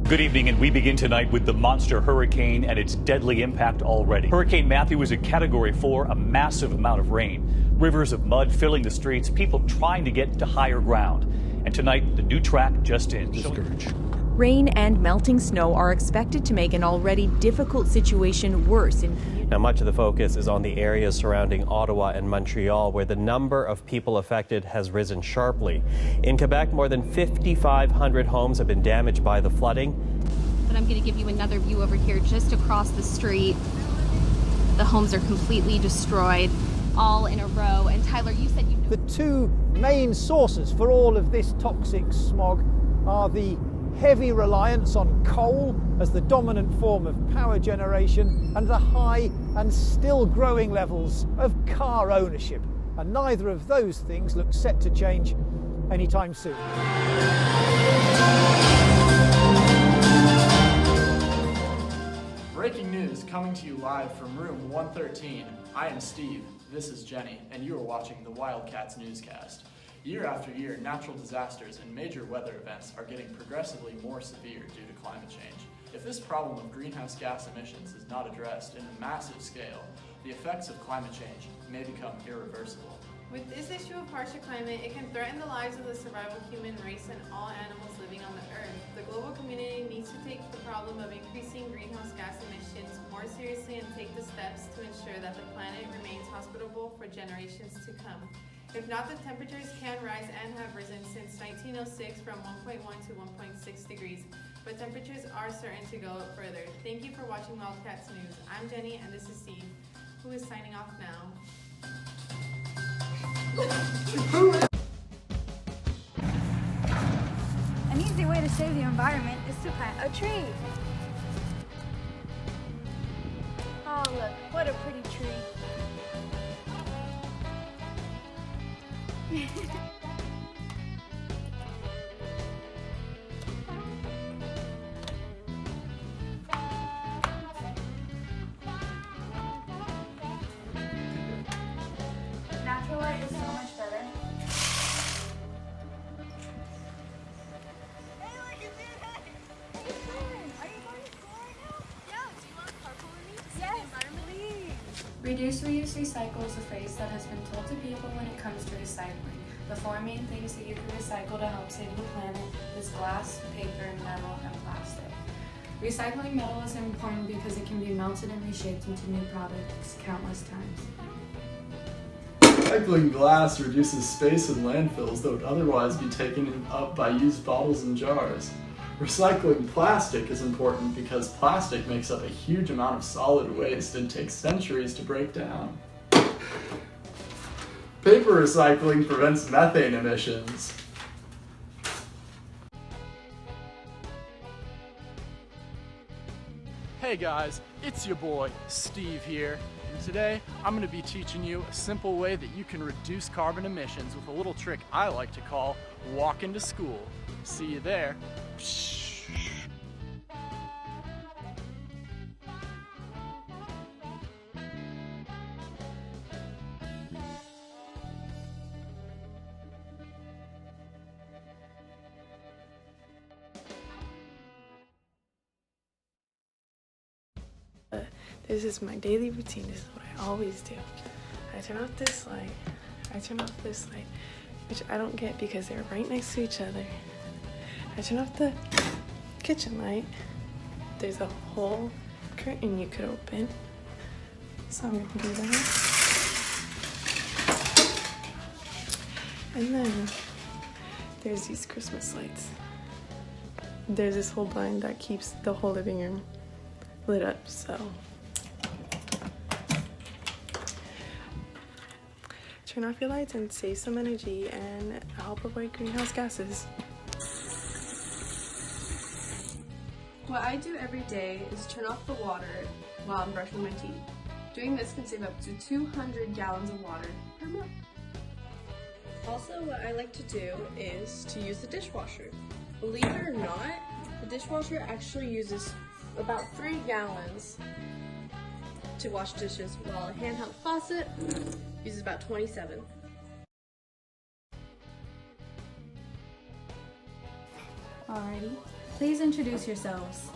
Good evening, and we begin tonight with the monster hurricane and its deadly impact already. Hurricane Matthew was a Category 4, a massive amount of rain. Rivers of mud filling the streets, people trying to get to higher ground. And tonight, the new track just in. Rain and melting snow are expected to make an already difficult situation worse. Now, much of the focus is on the areas surrounding Ottawa and Montreal, where the number of people affected has risen sharply. In Quebec, more than 5,500 homes have been damaged by the flooding. But I'm going to give you another view over here just across the street. The homes are completely destroyed, all in a row. And Tyler, you said you know. The two main sources for all of this toxic smog are the heavy reliance on coal as the dominant form of power generation and the high and still growing levels of car ownership. And neither of those things look set to change anytime soon. Breaking news coming to you live from room 113. I am Steve, this is Jenny, and you are watching the Wildcats newscast. Year after year, natural disasters and major weather events are getting progressively more severe due to climate change. If this problem of greenhouse gas emissions is not addressed in a massive scale, the effects of climate change may become irreversible. With this issue of harsher climate, it can threaten the lives of the survival human race and all animals living on the earth. The global community needs to take the problem of increasing greenhouse gas emissions more seriously and take the steps to ensure that the planet remains hospitable for generations to come. If not, the temperatures can rise and have risen since 1906 from 1.1 to 1.6 degrees, but temperatures are certain to go up further. Thank you for watching Wildcats News. I'm Jenny and this is Steve, who is signing off now. An easy way to save the environment is to plant a tree. Oh look, what a pretty tree. Natural light is so much better. Hey, look, it's you. Are you going to school right now? Yeah, do you want to carpool with me to save Yes, the environment? please. Reduce, reuse, recycle is a phrase that has been told to people when it comes to recycling. The four main things that you can recycle to help save the planet is glass, paper, metal, and plastic. Recycling metal is important because it can be melted and reshaped into new products countless times. Recycling glass reduces space in landfills that would otherwise be taken up by used bottles and jars. Recycling plastic is important because plastic makes up a huge amount of solid waste and takes centuries to break down. Paper recycling prevents methane emissions. Hey guys, it's your boy, Steve here, and today I'm going to be teaching you a simple way that you can reduce carbon emissions with a little trick I like to call walking to school. See you there. This is my daily routine. This is what I always do. I turn off this light. I turn off this light, which I don't get because they're right next to each other. I turn off the kitchen light. There's a whole curtain you could open. So I'm gonna do that. And then there's these Christmas lights. There's this whole blind that keeps the whole living room lit up, so turn off your lights and save some energy and help avoid greenhouse gases. What I do every day is turn off the water while I'm brushing my teeth. Doing this can save up to 200 gallons of water per month. Also, what I like to do is to use the dishwasher. Believe it or not, the dishwasher actually uses about 3 gallons to wash dishes, while a handheld faucet uses about 27. Alrighty, Please introduce yourselves.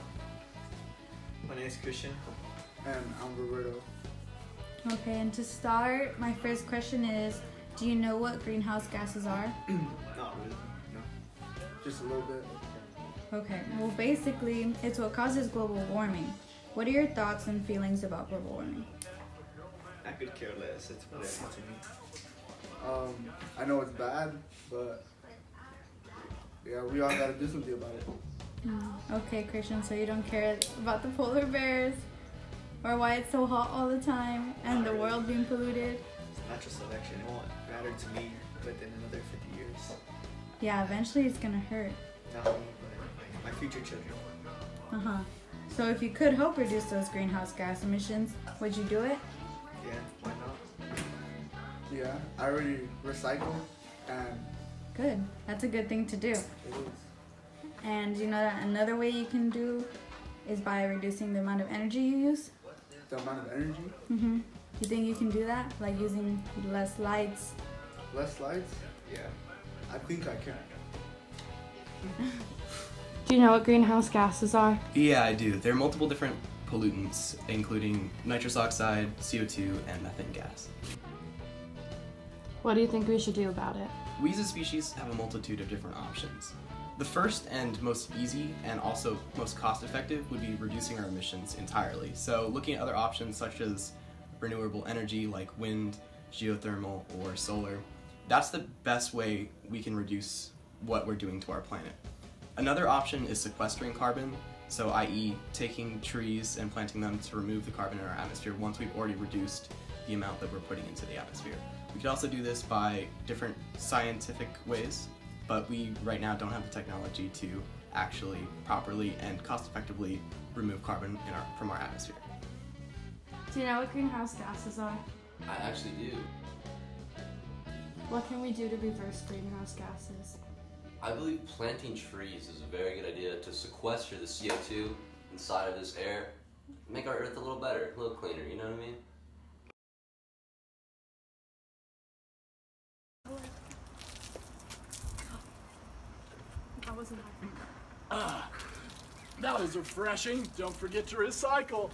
My name is Christian. And I'm Roberto. Okay, and to start, my first question is, do you know what greenhouse gases are? Not really, no. Just a little bit. Okay, well basically, it's what causes global warming. What are your thoughts and feelings about global warming? I could care less, it's whatever to me. I know it's bad, but yeah, we all gotta do something about it. Okay, Christian, so you don't care about the polar bears or why it's so hot all the time and the world being polluted? It's natural selection. It won't matter to me within another 50 years. Yeah, eventually it's gonna hurt. Not me, but my future children. So if you could help reduce those greenhouse gas emissions, would you do it? Yeah, why not? Yeah, I already recycle and... Good, that's a good thing to do. It is. And you know that another way you can do is by reducing the amount of energy you use? The amount of energy? Mm-hmm. Do you think you can do that? Like using less lights? Less lights? Yeah. I think I can. Do you know what greenhouse gases are? Yeah, I do. There are multiple different pollutants, including nitrous oxide, CO2, and methane gas. What do you think we should do about it? We as a species have a multitude of different options. The first and most easy and also most cost-effective would be reducing our emissions entirely. So looking at other options such as renewable energy like wind, geothermal, or solar, that's the best way we can reduce what we're doing to our planet. Another option is sequestering carbon, so i.e. taking trees and planting them to remove the carbon in our atmosphere once we've already reduced the amount that we're putting into the atmosphere. We could also do this by different scientific ways, but we right now don't have the technology to actually properly and cost-effectively remove carbon from our atmosphere. Do you know what greenhouse gases are? I actually do. What can we do to reverse greenhouse gases? I believe planting trees is a very good idea to sequester the CO2 inside of this air, make our earth a little better, a little cleaner, you know what I mean? That was refreshing. Don't forget to recycle.